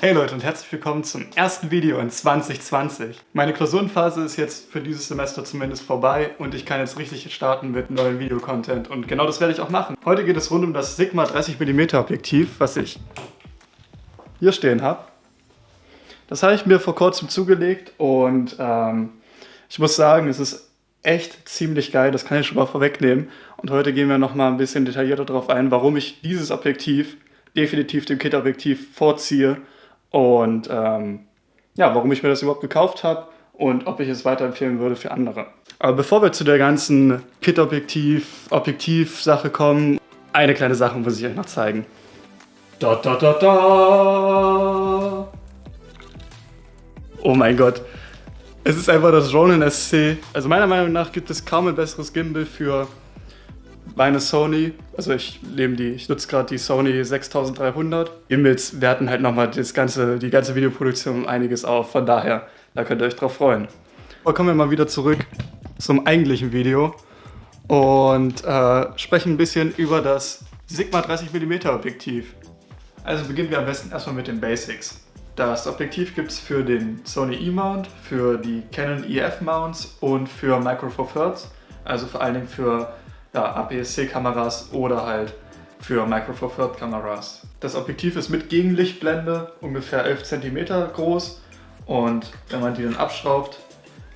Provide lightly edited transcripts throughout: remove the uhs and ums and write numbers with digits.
Hey Leute und herzlich willkommen zum ersten Video in 2020. Meine Klausurenphase ist jetzt für dieses Semester zumindest vorbei und ich kann jetzt richtig starten mit neuen Videocontent und genau das werde ich auch machen. Heute geht es rund um das Sigma 30mm Objektiv, was ich hier stehen habe. Das habe ich mir vor kurzem zugelegt und ich muss sagen, es ist echt ziemlich geil, das kann ich schon mal vorwegnehmen. Und heute gehen wir nochmal ein bisschen detaillierter darauf ein, warum ich dieses Objektiv definitiv dem Kit-Objektiv vorziehe und warum ich mir das überhaupt gekauft habe und ob ich es weiterempfehlen würde für andere. Aber bevor wir zu der ganzen Kit-Objektiv-Sache kommen, eine kleine Sache muss ich euch noch zeigen. Da, da, da, da. Oh mein Gott. Es ist einfach das Ronin SC. Also meiner Meinung nach gibt es kaum ein besseres Gimbal für meine Sony. Also ich nutze gerade die Sony 6300. Gimbals werten halt nochmal die ganze Videoproduktion um einiges auf. Von daher, da könnt ihr euch drauf freuen. Aber kommen wir mal wieder zurück zum eigentlichen Video und sprechen ein bisschen über das Sigma 30mm Objektiv. Also beginnen wir am besten erstmal mit den Basics. Das Objektiv gibt es für den Sony E-Mount, für die Canon EF-Mounts und für Micro Four Thirds, also vor allen Dingen für APS-C-Kameras oder halt für Micro Four Thirds Kameras. Das Objektiv ist mit Gegenlichtblende ungefähr 11 cm groß und wenn man die dann abschraubt,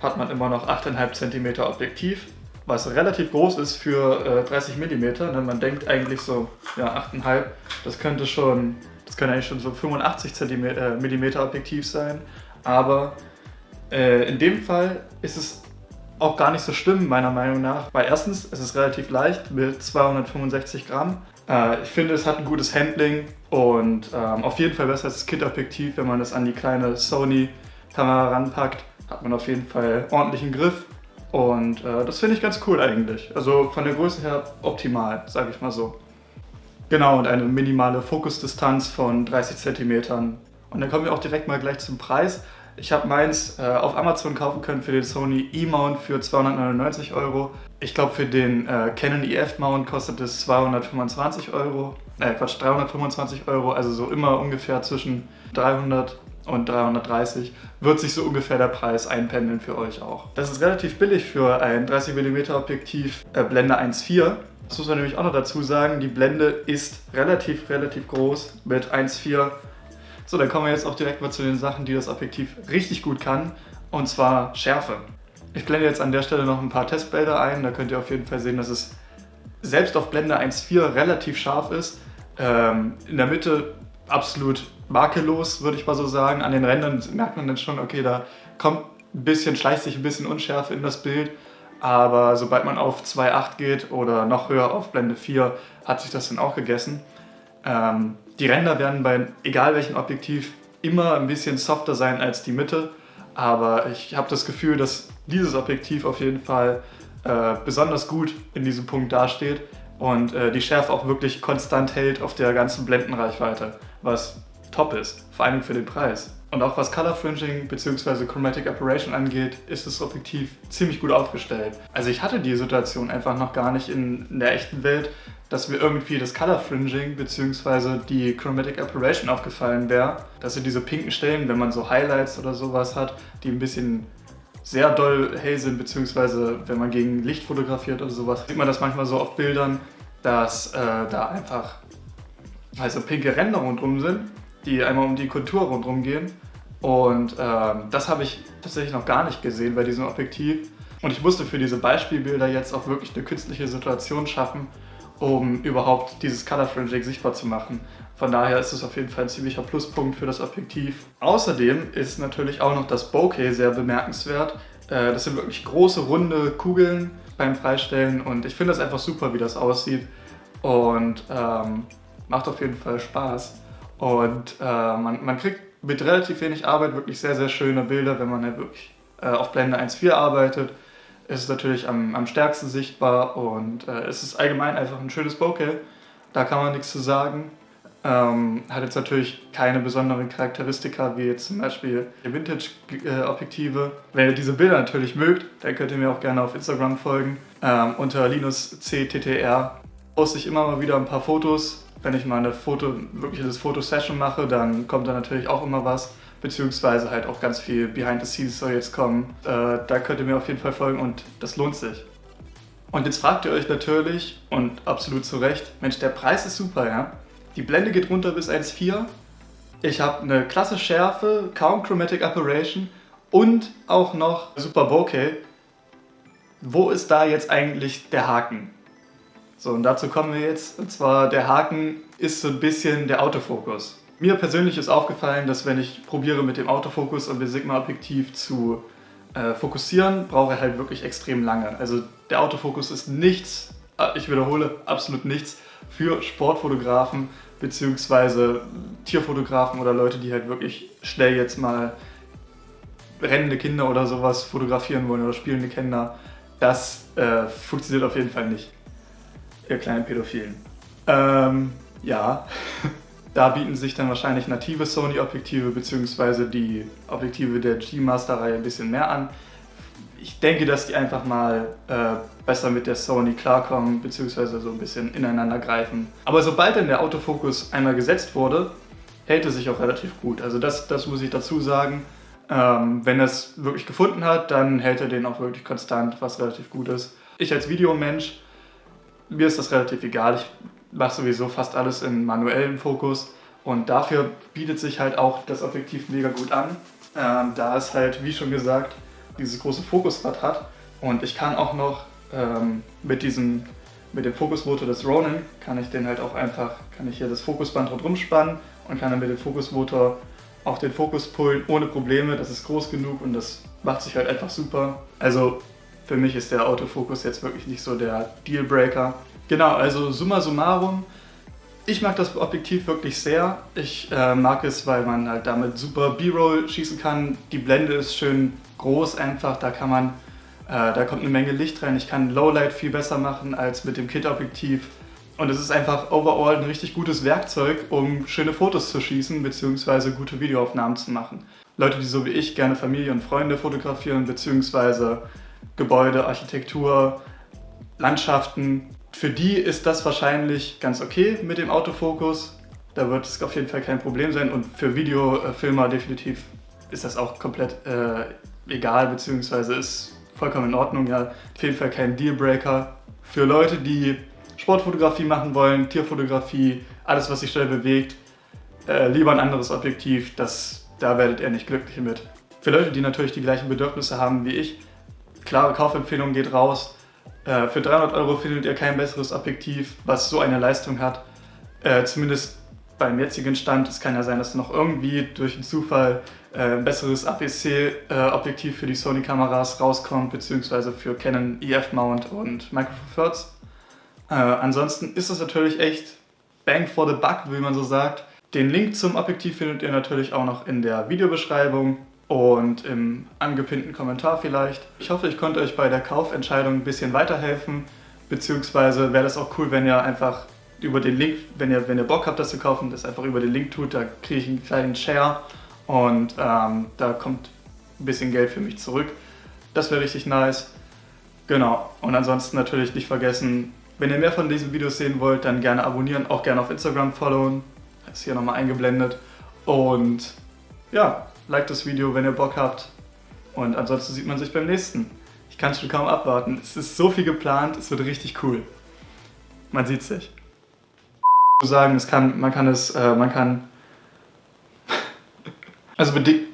hat man immer noch 8,5 cm Objektiv, was relativ groß ist für 30 mm. Man denkt eigentlich so, ja 8,5, das könnte eigentlich schon so 85 cm Objektiv sein, aber in dem Fall ist es auch gar nicht so schlimm, meiner Meinung nach, weil erstens, es ist relativ leicht mit 265 Gramm. Ich finde, es hat ein gutes Handling und auf jeden Fall besser als das Kit-Objektiv. Wenn man es an die kleine Sony-Kamera ranpackt, hat man auf jeden Fall ordentlichen Griff und das finde ich ganz cool eigentlich. Also von der Größe her optimal, sage ich mal so. Genau, und eine minimale Fokusdistanz von 30 cm. Und dann kommen wir auch direkt mal gleich zum Preis. Ich habe meins auf Amazon kaufen können für den Sony E-Mount für 299 €. Ich glaube für den Canon EF-Mount kostet es 325 €, also so immer ungefähr zwischen 300 und 330 wird sich so ungefähr der Preis einpendeln für euch auch. Das ist relativ billig für ein 30mm Objektiv Blende 1.4. Das muss man nämlich auch noch dazu sagen, die Blende ist relativ groß mit 1.4. So, dann kommen wir jetzt auch direkt mal zu den Sachen, die das Objektiv richtig gut kann, und zwar Schärfe. Ich blende jetzt an der Stelle noch ein paar Testbilder ein, da könnt ihr auf jeden Fall sehen, dass es selbst auf Blende 1.4 relativ scharf ist. In der Mitte absolut makellos, würde ich mal so sagen. An den Rändern merkt man dann schon, okay, da schleicht sich ein bisschen Unschärfe in das Bild. Aber sobald man auf 2.8 geht oder noch höher auf Blende 4, hat sich das dann auch gegessen. Die Ränder werden bei egal welchem Objektiv immer ein bisschen softer sein als die Mitte, aber ich habe das Gefühl, dass dieses Objektiv auf jeden Fall besonders gut in diesem Punkt dasteht und die Schärfe auch wirklich konstant hält auf der ganzen Blendenreichweite, was top ist, vor allem für den Preis. Und auch was Color Fringing bzw. Chromatic Aberration angeht, ist das Objektiv ziemlich gut aufgestellt. Also ich hatte die Situation einfach noch gar nicht in der echten Welt, dass mir irgendwie das Color Fringing bzw. die Chromatic Aberration aufgefallen wäre. Das sind diese pinken Stellen, wenn man so Highlights oder sowas hat, die ein bisschen sehr doll hell sind, beziehungsweise wenn man gegen Licht fotografiert oder sowas, sieht man das manchmal so auf Bildern, dass da einfach also pinke Ränder rundherum sind, die einmal um die Kontur rundherum gehen. Und das habe ich tatsächlich noch gar nicht gesehen bei diesem Objektiv. Und ich musste für diese Beispielbilder jetzt auch wirklich eine künstliche Situation schaffen, um überhaupt dieses Color Fringing sichtbar zu machen. Von daher ist es auf jeden Fall ein ziemlicher Pluspunkt für das Objektiv. Außerdem ist natürlich auch noch das Bokeh sehr bemerkenswert. Das sind wirklich große, runde Kugeln beim Freistellen und ich finde das einfach super, wie das aussieht und macht auf jeden Fall Spaß. Und man kriegt mit relativ wenig Arbeit wirklich sehr schöne Bilder, wenn man halt wirklich auf Blende 1.4 arbeitet. Es ist natürlich am stärksten sichtbar und es ist allgemein einfach ein schönes Bokeh. Da kann man nichts zu sagen. Hat jetzt natürlich keine besonderen Charakteristika wie jetzt zum Beispiel die Vintage-Objektive. Wenn ihr diese Bilder natürlich mögt, dann könnt ihr mir auch gerne auf Instagram folgen. Unter linuscttr poste ich immer mal wieder ein paar Fotos wenn ich mal eine wirkliches Fotosession mache, dann kommt da natürlich auch immer was, beziehungsweise halt auch ganz viel Behind the Scenes soll jetzt kommen. Da könnt ihr mir auf jeden Fall folgen und das lohnt sich. Und jetzt fragt ihr euch natürlich, und absolut zu Recht, Mensch, der Preis ist super, ja? Die Blende geht runter bis 1,4. Ich habe eine klasse Schärfe, kaum Chromatic Aberration und auch noch Super Bokeh. Wo ist da jetzt eigentlich der Haken? So, und dazu kommen wir jetzt. Und zwar, der Haken ist so ein bisschen der Autofokus. Mir persönlich ist aufgefallen, dass wenn ich probiere mit dem Autofokus und dem Sigma-Objektiv zu fokussieren, brauche ich halt wirklich extrem lange. Also der Autofokus ist nichts, ich wiederhole, absolut nichts für Sportfotografen bzw. Tierfotografen oder Leute, die halt wirklich schnell jetzt mal rennende Kinder oder sowas fotografieren wollen oder spielende Kinder. Das funktioniert auf jeden Fall nicht, ihr kleinen Pädophilen. Ja, da bieten sich dann wahrscheinlich native Sony-Objektive bzw. die Objektive der G-Master-Reihe ein bisschen mehr an. Ich denke, dass die einfach mal besser mit der Sony klarkommen bzw. so ein bisschen ineinander greifen. Aber sobald dann der Autofokus einmal gesetzt wurde, hält es sich auch relativ gut. Also das muss ich dazu sagen. Wenn er es wirklich gefunden hat, dann hält er den auch wirklich konstant, was relativ gut ist. Ich als Videomensch, mir ist das relativ egal. Ich mache sowieso fast alles in manuellem Fokus und dafür bietet sich halt auch das Objektiv mega gut an, da es halt, wie schon gesagt, dieses große Fokusrad hat und ich kann auch noch mit dem Fokusmotor des Ronin kann ich hier das Fokusband rundherum spannen und kann dann mit dem Fokusmotor auch den Fokus pullen ohne Probleme. Das ist groß genug und das macht sich halt einfach super. Also für mich ist der Autofokus jetzt wirklich nicht so der Dealbreaker. Genau, also summa summarum, ich mag das Objektiv wirklich sehr. Ich mag es, weil man halt damit super B-Roll schießen kann. Die Blende ist schön groß einfach, da kommt eine Menge Licht rein. Ich kann Lowlight viel besser machen als mit dem Kit-Objektiv. Und es ist einfach overall ein richtig gutes Werkzeug, um schöne Fotos zu schießen bzw. gute Videoaufnahmen zu machen. Leute, die so wie ich gerne Familie und Freunde fotografieren bzw. Gebäude, Architektur, Landschaften, für die ist das wahrscheinlich ganz okay mit dem Autofokus. Da wird es auf jeden Fall kein Problem sein und für Videofilmer definitiv ist das auch komplett egal bzw. ist vollkommen in Ordnung. Ja, auf jeden Fall kein Dealbreaker. Für Leute, die Sportfotografie machen wollen, Tierfotografie, alles was sich schnell bewegt, lieber ein anderes Objektiv, da werdet ihr nicht glücklich mit. Für Leute, die natürlich die gleichen Bedürfnisse haben wie ich, klare Kaufempfehlung geht raus. Für 300 € findet ihr kein besseres Objektiv, was so eine Leistung hat. Zumindest beim jetzigen Stand. Es kann ja sein, dass noch irgendwie durch einen Zufall ein besseres APC-Objektiv für die Sony-Kameras rauskommt, beziehungsweise für Canon EF-Mount und Micro Four Thirds. Ansonsten ist es natürlich echt bang for the buck, wie man so sagt. Den Link zum Objektiv findet ihr natürlich auch noch in der Videobeschreibung und im angepinnten Kommentar vielleicht. Ich hoffe, ich konnte euch bei der Kaufentscheidung ein bisschen weiterhelfen, beziehungsweise wäre das auch cool, wenn ihr einfach über den Link, wenn ihr Bock habt, das zu kaufen, das einfach über den Link tut, da kriege ich einen kleinen Share und da kommt ein bisschen Geld für mich zurück. Das wäre richtig nice. Genau, und ansonsten natürlich nicht vergessen, wenn ihr mehr von diesen Videos sehen wollt, dann gerne abonnieren, auch gerne auf Instagram followen. Das ist hier nochmal eingeblendet. Und ja, liked das Video, wenn ihr Bock habt. Und ansonsten sieht man sich beim nächsten. Ich kann es schon kaum abwarten. Es ist so viel geplant, es wird richtig cool. Man sieht sich. Sagen, man kann also bedingt.